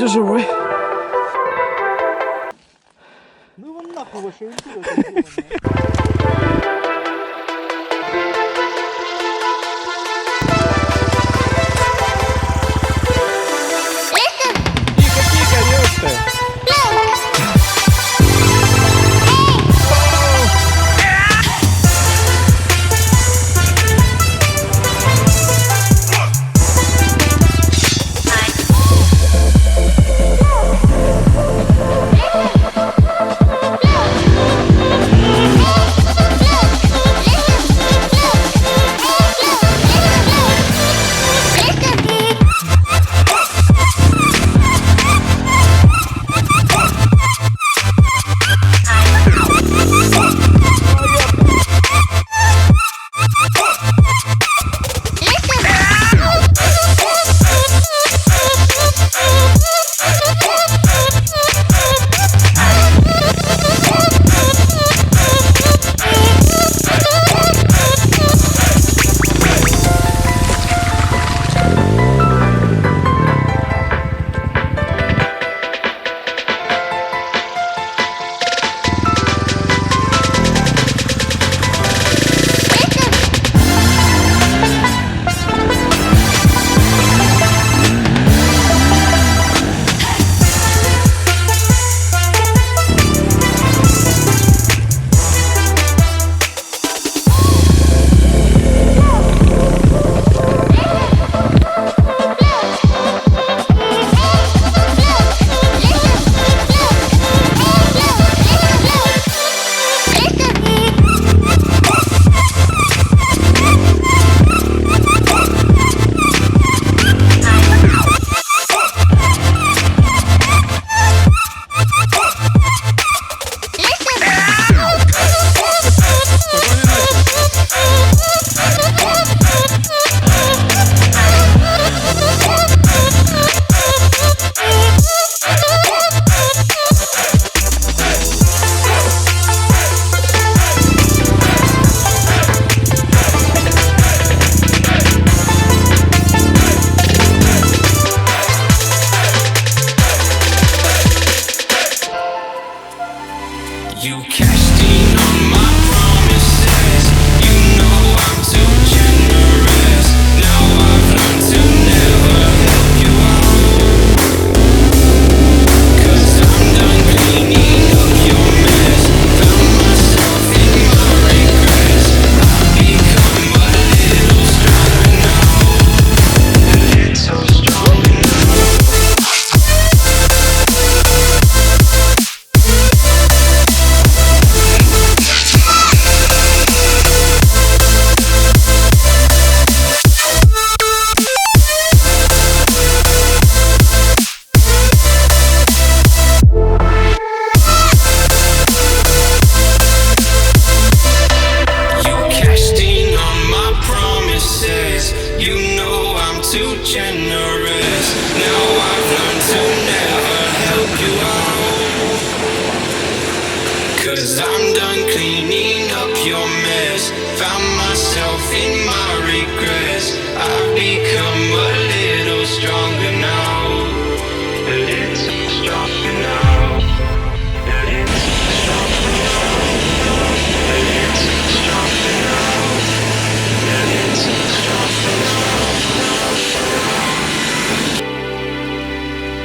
вроде живой. Ну его нахуй вашу ультуру. Тихо, ёпта. You cashed in on my promises. You know I'm too generous. Now I've learned to never help you out. 'Cause I'm done cleaning up your mess. Found myself in my regrets. I've become a little stronger now. A little stronger now. You know I'm too generous. Now I've learned to never help you out. 'Cause I'm done cleaning up your mess. Found myself in my regrets. I've become a little stronger now.